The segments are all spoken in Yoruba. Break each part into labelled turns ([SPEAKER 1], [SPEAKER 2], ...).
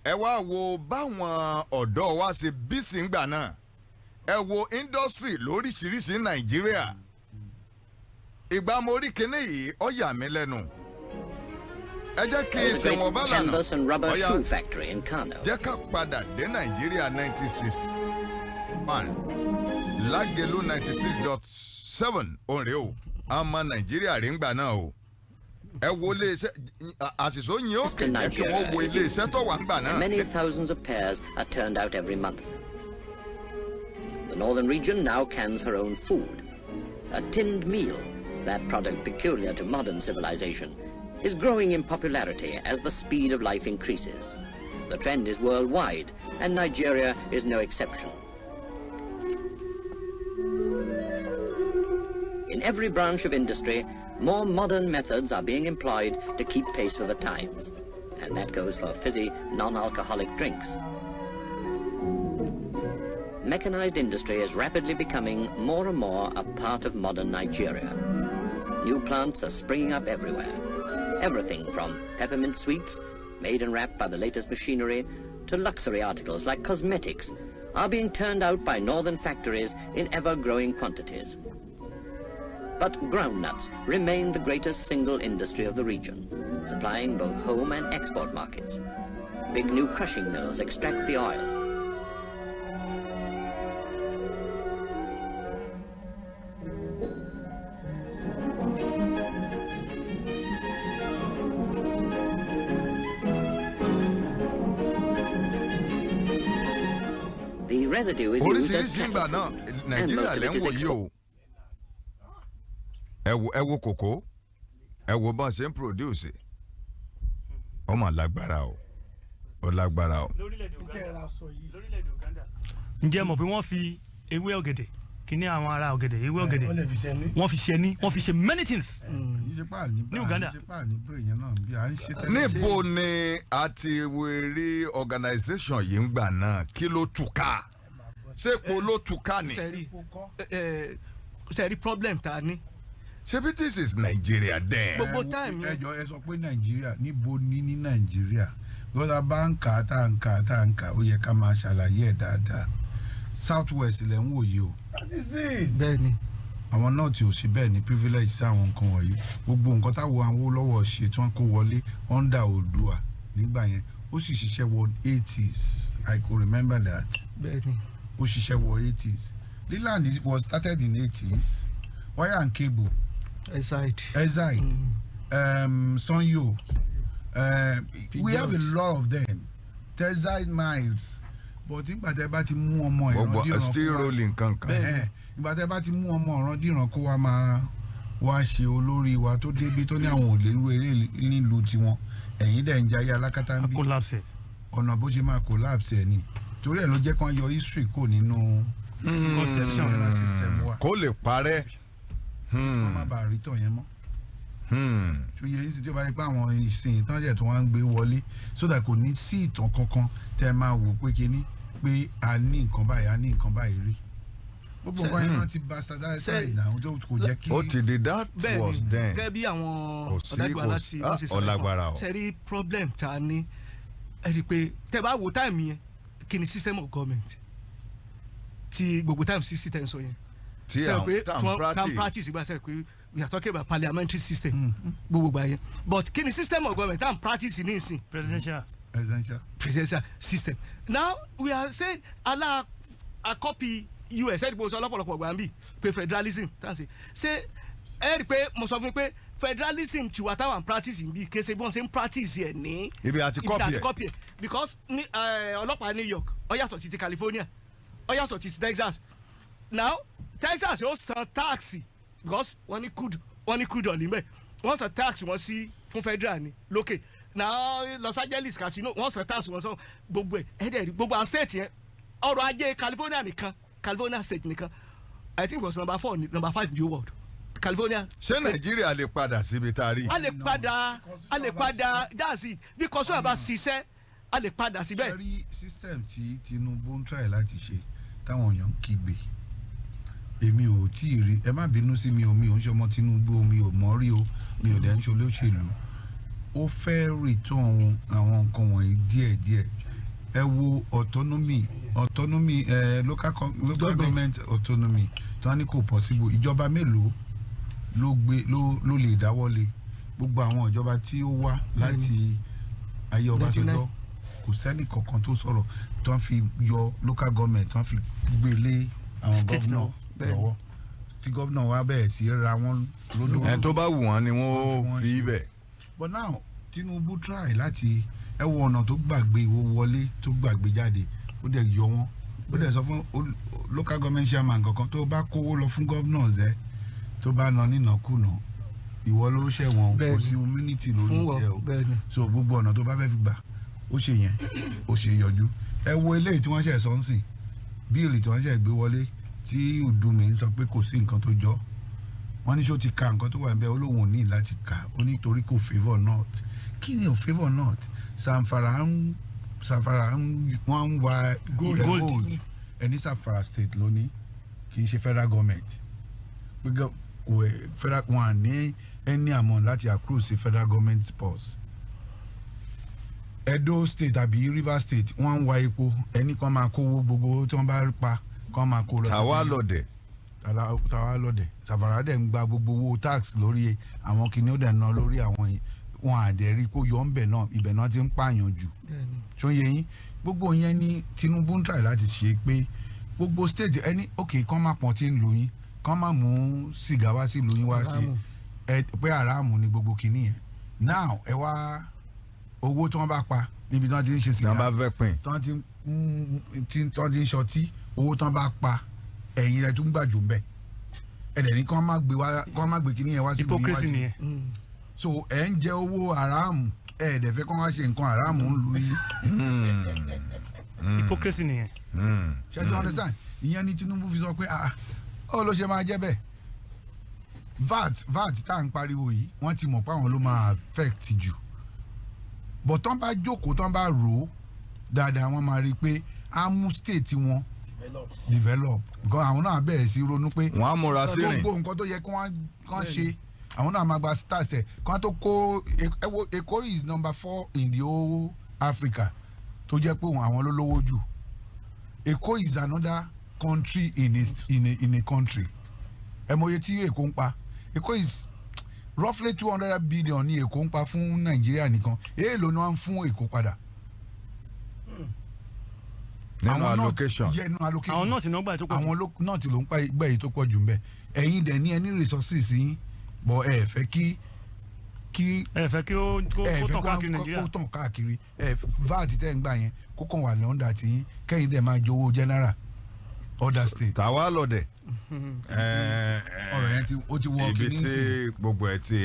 [SPEAKER 1] ẹ wá wo báwọn ọ̀dọ́ wa ṣe bísí ńgbà náà ẹ wo industry lóríṣiríṣi Nàìjíríà ìgbà mo rí kinní yìí ó yà mí lẹ́nu ẹ jẹ́ kí n ṣe wọn bá lànà ọ̀yà jẹ́ ká padà dé Nàìjíríà 1961 Lágelú 96.7 òǹrẹ́ o àmọ́ Nàìjíríà rí ńgbà náà o ẹ wo iléeṣẹ́ àṣìṣó yín ó kéde kí wọ́n wo iléeṣẹ́ tó wà ńgbà náà.
[SPEAKER 2] Many thousands of pairs are turned out every month. The northern region now cans her own food. A tinned meal, that product peculiar to modern civilization, is growing in popularity as the speed of life increases. The trend is worldwide, and Nigeria is no exception. In every branch of industry, more modern methods are being employed to keep pace with the times, and that goes for fizzy, non-alcoholic drinks. Mechanized industry is rapidly becoming more and more a part of modern Nigeria. New plants are springing up everywhere. Everything from peppermint sweets, made and wrapped by the latest machinery, to luxury articles like cosmetics are being turned out by northern factories in ever-growing quantities. But groundnuts remain the greatest single industry of the region, supplying both home and export markets. Big new crushing mills extract the oil. The residue is used as cattle, and most of it is exported.
[SPEAKER 1] ẹ wo kòkó ẹ wo bá ṣe ń produce ó mà lágbára o ó lágbára o.
[SPEAKER 3] lórílẹ̀-èdè Uganda ǹjẹ́ mọ̀ pé wọ́n fi ewé ọ̀gẹ̀dẹ̀ kíní àwọn ará ọ̀gẹ̀dẹ̀ ewé ọ̀gẹ̀dẹ̀ wọ́n fi ṣe many things ní Uganda.
[SPEAKER 1] níbo ni a ti rí organisation yìí ń gbà náà kí ló túká ṣépo ló túká ni.
[SPEAKER 4] sẹ́ẹ̀rí problem ta ni.
[SPEAKER 1] ṣebí this is Nigeria then.
[SPEAKER 4] gbogbo time
[SPEAKER 5] ẹjọ ẹ sọ pé Nàìjíríà níbo ní Nàìjíríà gbọ́dọ̀ bá ń kà tá ń kà ó yẹ ká máa ṣàlàyé ẹ̀ dáadáa South West lẹ ń wò yìí o.
[SPEAKER 4] bẹ́ẹ̀ ni.
[SPEAKER 5] àwọn náà tí ò sí bẹ́ẹ̀ ni privilege sí àwọn nǹkan wọ̀nyí gbogbo nǹkan táwọn Awólọ́wọ̀ ṣe tí wọ́n kó wọlé under Oòduà nígbà yẹn ó sì ṣiṣẹ́ wọ 80s I could remember that.
[SPEAKER 4] bẹ́ẹ̀ ni.
[SPEAKER 5] ó ṣiṣẹ́ wọ 80s. Leland was started in 80s wire and cable. Ezide. Sonyo. We have a lot of them. Tezide miles. But nígbà tẹ́ bá ti mú ọmọ ìrandíran
[SPEAKER 1] still rolling kankan.
[SPEAKER 5] Nígbà tẹ́ bá ti mú ọmọ ìrandíran kó wá máa wá ṣe olórí wa tó débi tó ní àwọn òlérú eré nílùú tiwọn. Ẹ̀yin dẹ̀ ń jayé alákatá ń bí. Ọ̀nà bó ṣe máa collapse ẹ̀ ni. Torí ẹ̀ ló jẹ́ kán yọ history kò nínú system wa.
[SPEAKER 1] Kó lè parẹ́.
[SPEAKER 5] Wọ́n má bàa rí tọ̀ yẹn mọ́. ṣòye yìí sì tí ó bá yẹ pé àwọn ìsìn ìtàn jẹ́ tó wá ń gbé wọlé sódà kò ní sí ìtàn kankan tẹ́ máa wò pé kíní pé a ní nǹkan báyìí rí. gbogbo nǹkan yẹn náà ti bastardize náà kò jẹ́ kí.
[SPEAKER 1] ó ti di that was then.
[SPEAKER 4] gẹ́gẹ́ bí àwọn ọ̀dàgbà láti
[SPEAKER 1] ọ̀làgbàrà o.
[SPEAKER 4] ṣe rí problem ta ni ẹ rí i pé tẹ́ bá wo time yẹn kí ni system of government ti gbogbo time 60 ten sọ yẹn. Tam practice ìgbà sẹ pé we are talking about parliamentary system gbogbo gbà yẹn but kí ni system of government tam practice ní ìsìn. presidential system now we are saying ala a copy US ẹ dìbò sọ ọlọ́pọ̀lọpọ̀ gbà ń bì pé federalism ṣe ẹ rí i pé mo sọ fún mi pé federalism tiwa táwọn practice bí kése bí wọ́n ṣe ń practice ẹ̀ ní
[SPEAKER 1] ibi àti copy ẹ̀
[SPEAKER 4] because ọlọ́pàá New York ó yàtọ̀ ti California ó yàtọ̀ ti Texas now Texas yóò san tax because wọ́n ní crude oil níbẹ̀ wọ́n san tax wọ́n sí fún federal ní lókè now Los Angeles casino wọ́n san tax wọ́n san gbogbo ẹ̀ ẹ̀dẹ̀ rí gbogbo àwọn state yẹn ọrọ̀ ajé California state nìkan I think it was number 4 number 5 in the world California.
[SPEAKER 1] ṣé Nàìjíríà lè padà síbi tá a rí.
[SPEAKER 4] a lè padà that's it because wọ́n bá ṣiṣẹ́ a lè padà síbẹ̀.
[SPEAKER 5] sẹ́rí system tí Tinubu ń try láti ṣe táwọn èèyàn ń kígbe èmi ò tí ì rí ẹ má bínú sí mi ò ń ṣọmọ Tinubu mi ò mọ̀ rí o mi ò dẹ̀ ń ṣe olóṣèlú ó fẹ́ return àwọn nǹkan wọ̀nyí díẹ̀díẹ̀ ẹ wo autonomy local government autonomy tí wọ́n ní kò possible ìjọba mélòó ló lè dáwọ́lé gbogbo àwọn ìjọba tí ó wá láti ayé Ọbásanjọ́ kò sẹ́ni kankan tó sọ̀rọ̀ tí wọ́n fi yọ local government tí wọ́n fi gbélé àwọn gómìnà lọ́wọ́ tí gómìnà wa bẹ̀rẹ̀ sí ra wọn lódò.
[SPEAKER 1] ẹ̀ tó bá wù wọ́n ni wọ́n fi bẹ̀.
[SPEAKER 5] but now Tinubu try láti ẹ wo ọ̀nà tó gbàgbé owó wọlé tó gbàgbé jáde ó dẹ̀ yọ wọ́n ó dẹ̀ sọ fún local government chairman kankan tó bá kówó lọ fún governors ẹ tó bá ná nínàkúnà ìwọ ló ṣẹ̀wọ̀n kò sí immunity lórí tiẹ̀ o so gbogbo ọ̀nà tó bá fẹ́ fi gbà ó ṣe yẹn ó ṣe yọjú ẹ wo eléyìí tí wọ́n ṣẹ̀ sọ ń sìn bíìlì tí wọ́n ṣẹ̀ gbé wọlé tí Udumi sọ pé kò sí nǹkan tó jọ wọ́n ní ṣó ti ka nǹkan tó wà níbẹ̀ olóhùn ò ní láti kà ó nítorí kò favour north kí ni ò favour north Zamfara wọ́n ń wa gold ẹni Zamfara state lónìí kì í ṣe federal government gbẹgẹ federal wọn ní any amount láti accrue sí federal government purse Edo state àbí Rivers state wọ́n ń wa epo ẹni kan máa kówó gbogbo tí wọ́n bá pa kan máa kó lọ.
[SPEAKER 1] tàwa lọdẹ
[SPEAKER 5] Zamfara dẹ̀ ń gba gbogbo owó tax lórí àwọn kìnìún dẹ̀ ná lórí àwọn yìí wọn àdẹ̀rí kó yọ ńbẹ̀ náà ibẹ̀ náà ti ń pààyàn jù tó yẹ yín gbogbo yẹn ní Tinubu ń try láti ṣe pé gbogbo state ẹni ok kán má pọ̀ tí ń lò yín kán má mú sìgá wá sí lò yín wá sí pé àràmù ni gbogbo kìíní yẹn now ẹ wá owó tí wọ́n bá pa níbi tí wọ́n ti ń ṣe sìgá
[SPEAKER 1] tí wọ́n bá fẹ́ pín
[SPEAKER 5] tí wọ́n ti ń ṣọtí owó tí wọ́n bá pa ẹ̀yin ẹ̀ tún gbàjù ń bẹ̀ ẹ̀dẹ̀ ní kán má gbé kìíní yẹn wá sí lò yín wá sí so ẹ ń jẹ owó haramu ẹ dẹ̀ fẹ́ kọ́ wá ṣe nǹkan haramu ń lu yín.
[SPEAKER 3] hypocrisy nìyẹn.
[SPEAKER 5] ṣé tí understand ìyẹn ni Tinubu fi sọ pé ó ló ṣe máa jẹ́ bẹ́ẹ̀ VAT tá à ń pariwo yìí wọ́n ti mọ̀ pé àwọn ló máa affect jù but tán bá jókòó tán bá rò ó dáadáa wọ́n máa rí i pé á mú state wọn develop because àwọn náà bẹ̀rẹ̀ sí ronú pé
[SPEAKER 1] wọ́n á múra sí rìn
[SPEAKER 5] gbogbo nǹkan tó yẹ kí wọ́n ṣe àwọn náà máa gba stars ẹ kán tó kó Èkó is number 4 in the whole Africa tó jẹ́ pé àwọn ló lówó jù Èkó is another country in a country ẹ mọ̀ iye tí Èkó ń pa Èkó is roughly 200 billion ní Èkó ń pa fún Nàìjíríà nìkan èèlò ni wọ́n ń fún Èkó padà.
[SPEAKER 1] nínú allocation
[SPEAKER 3] àwọn nọ́ọ̀tì náà gbà tó pọ̀ jù
[SPEAKER 5] àwọn nọ́ọ̀tì ló ń pa ìgbà yìí tó pọ̀ jù ń bẹ̀ ẹ̀yin dẹ̀ ní ẹni resources yín bọ ẹ fẹ́ kí ó
[SPEAKER 3] tàn káàkiri Nàìjíríà
[SPEAKER 5] kó tàn káàkiri VAT tẹ́ ń gbà yẹn kó kàn wà lọ́ndà tí yín kẹ́yìn dẹ̀ máa jowó general other state.
[SPEAKER 1] tàwa lọdẹ
[SPEAKER 5] ọ̀rọ̀ yẹn ó ti wọ
[SPEAKER 1] ibi tí gbogbo ẹ ti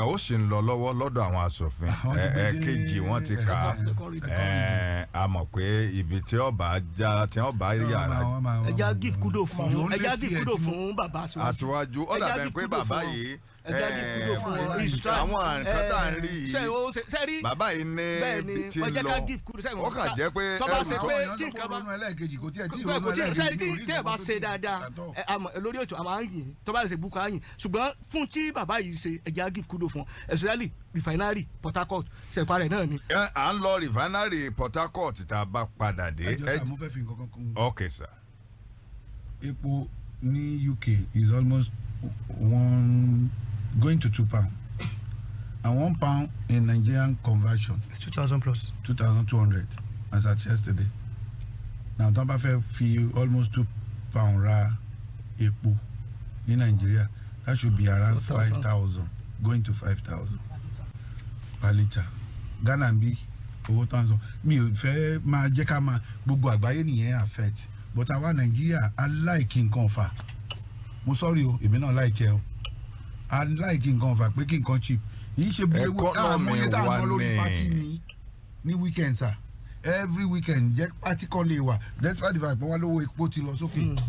[SPEAKER 1] ó sì ń lọ lọ́wọ́ lọ́dọ̀ àwọn aṣòfin kejì wọ́n ti kà á mọ̀ pé ibi tí ọba yàrá.
[SPEAKER 4] ẹja give kudo fún bàbá
[SPEAKER 1] aṣíwájú ó dàbẹ̀ pé bàbá yìí àwọn nǹkan tá à ń rí yìí bàbá yìí ní ti lọ ó kàn jẹ́ pé
[SPEAKER 4] tọ́ba ṣe pé tí nǹkan bá tẹ́ ẹ bá ṣe dáadáa lórí ètò àmọ́ àyìn tọ́ba ṣe bukọ àyìn ṣùgbọ́n fún tí bàbá yìí ṣe ẹ̀jẹ̀ give kudo fún especially refinery Port Harcourt ṣẹ̀pá rẹ̀ náà ni.
[SPEAKER 1] à ń lọ refinery Port Harcourt tá a bá padà dé.
[SPEAKER 5] ẹ jọ sá mo fẹ́ fi nǹkan kan kún.
[SPEAKER 1] ok sir.
[SPEAKER 5] epo ní UK is almost going to £2 and £1 in Nigerian conversion.
[SPEAKER 3] It's 2,000 plus.
[SPEAKER 5] 2,200 as at yesterday. Now tó bá fẹ́ fi almost £2 ra epo ní Nigeria, that should be around 5,000 going to 5,000 per litre. Ghana bí owó tán sọ mi ò fẹ́ máa jẹ́ ká máa gbogbo àgbáyé nìyẹn affect but àwa Nigeria I like nǹkan fà mo sorry o èmi náà like ẹ o I like nǹkan fà pé kí nǹkan cheap yìí ṣe bí ewu àmọye tá a ná lórí party ní weekend sir every weekend jẹ́ party kan lè wà despite the fact pé wọ́n lówó epo ti lọ sókè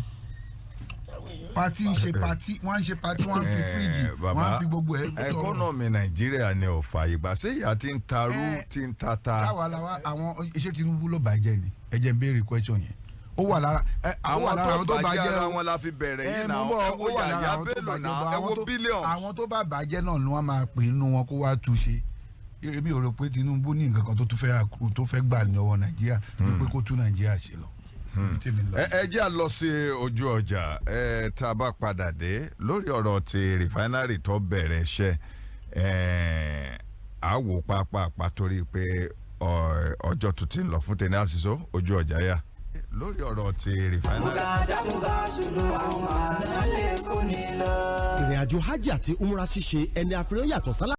[SPEAKER 5] party ń ṣe party wọ́n ń ṣe party wọ́n ń fi fíríjì wọ́n ń fi gbogbo ẹ̀.
[SPEAKER 1] ẹkọ́nọ̀mì Nàìjíríà ni ò fààyè gbà ṣé ìyá ti ń tarú ti ń tata.
[SPEAKER 5] táwa làwa àwọn iṣẹ́ Tinubu ló bàjẹ́ ni ẹ jẹ́ n béèrè question yẹn ó wà lára
[SPEAKER 1] àwọn tó bàjẹ́ ara wọn la fi bẹ̀rẹ̀ yìí náà ẹ wo yàyà bẹ́ẹ̀lò náà ẹ wo bílíọ̀nù.
[SPEAKER 5] àwọn tó bá bàjẹ́ náà ni wọ́n máa pè nínú wọn kó wá túnṣe èmi ò rò pé Tinubu ní nǹkan kan tó fẹ́ gbà ní ọwọ́ Nàìjíríà ní pé kó tún Nàìjíríà ṣe lọ.
[SPEAKER 1] ẹ jẹ́ à lọ sí ojú ọjà tá a bá padà dé lórí ọ̀rọ̀ ti rìfáínárì tó bẹ̀rẹ̀ iṣẹ́ àwò pàápàá torí pé ọjọ́ tó ti ń lọ fún tẹ̀lé àṣìṣó ojú ọjà yá lórí ọ̀rọ̀ ti rìfáínárì.
[SPEAKER 6] ìrìn àjò hajj àti umrah ṣíṣe ẹni àfihàn yàtọ̀ sálà.